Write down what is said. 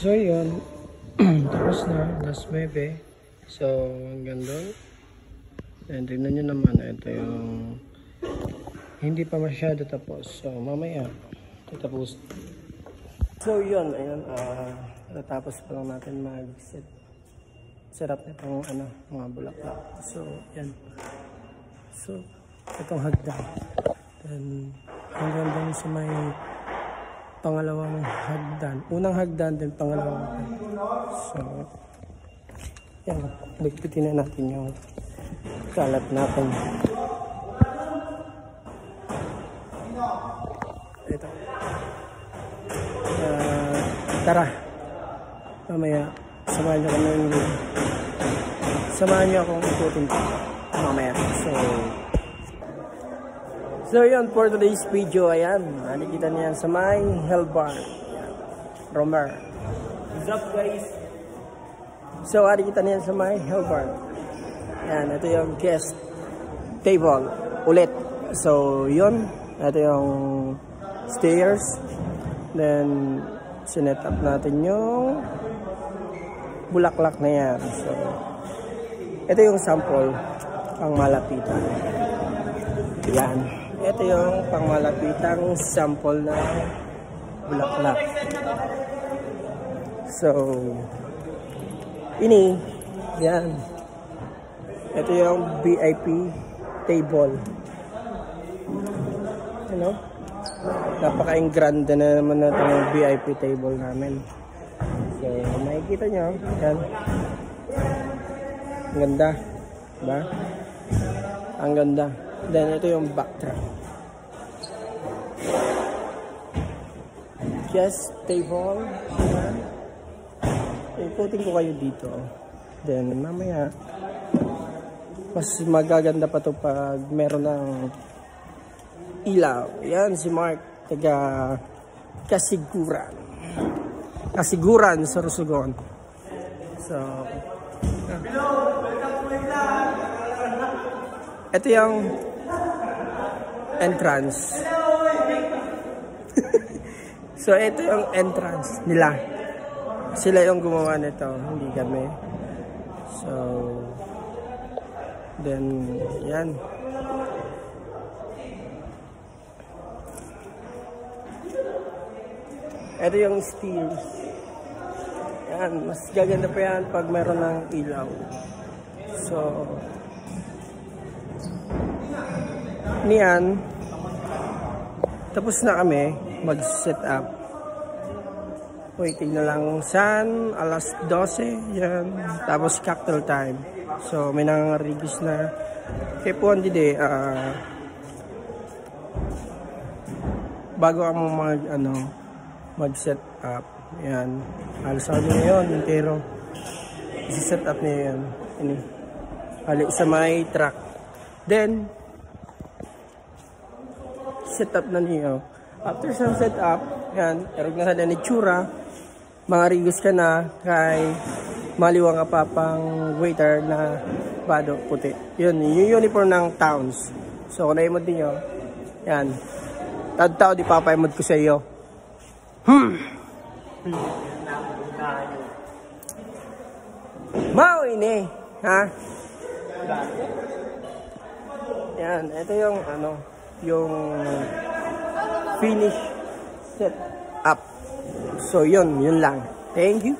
So yun, tapos na, last 9. So hanggang doon. And tignan nyo naman, ito yung hindi pa masyado tapos. So mamaya, tatapos. So yun, ayun, natapos pa lang natin mag-set up itong mga bulaklak. So yan. So itong hagdan. Then hanggang doon sa may pangalawang hagdan. Unang hagdan, then pangalawang hagdan. So yan, ligpitin na natin yung kalat natin. Ito. Tara. Mamaya, samahan nyo kami yung video. Samahan nyo akong ikutin ko. Mamaya. So yun, for today's video, ayan. Nakikita niyan sa may Hell Barn. Romer. What's up, guys? So, nakikita niyan sa may Hell Barn. Ayan, ito yung guest table. Ulit. So, yun. Ito yung stairs. Then, sinet up natin yung bulaklak na yan. So, ito yung sample pang malapitan. Yan. Ito yung pang malapitang sample na bulaklak. So, ini. Yan. Ito yung VIP table. You know? Napaka-grande na naman na itong VIP table namin. So, makikita nyo. Yan. Ang ganda. Diba? Ang ganda. Then, ito yung backdrop. Just table. Yan. Ikutin ko kayo dito. Then, mamaya, mas magaganda pa to pag meron ng ilaw. Yan si Mark, taga Kasiguran. Kasiguran, Sorsogon. So, ito yung entrance. So, ito yung entrance nila. Sila yung gumawa nito, hindi kami. So, then, yan. Ito yung stairs. Yan, mas gaganda pa yan pag meron ng ilaw. So, niyan, tapos na kami mag-set up. Waiting na lang saan, alas 12, yan. Tapos cocktail time. So, may nangarigis na kay Puan Dide, bago ka mo mag-set up. Yan. Alas niya yun, entero. Isi-set up niya yan. Ini. Halik sa may truck. Then, set up na niyo. After some set up, yan, erog na sa ni tsura, mga rigos ka na, kay maliwang ka pa pang waiter na bado, puti. Yun, yung uniform ng towns. So, kung naimod niyo, yan. Tao, di papaimod ko sa iyo. Mau ini, ha? Yan, ito yung yung finish set up. So yun lang. Thank you.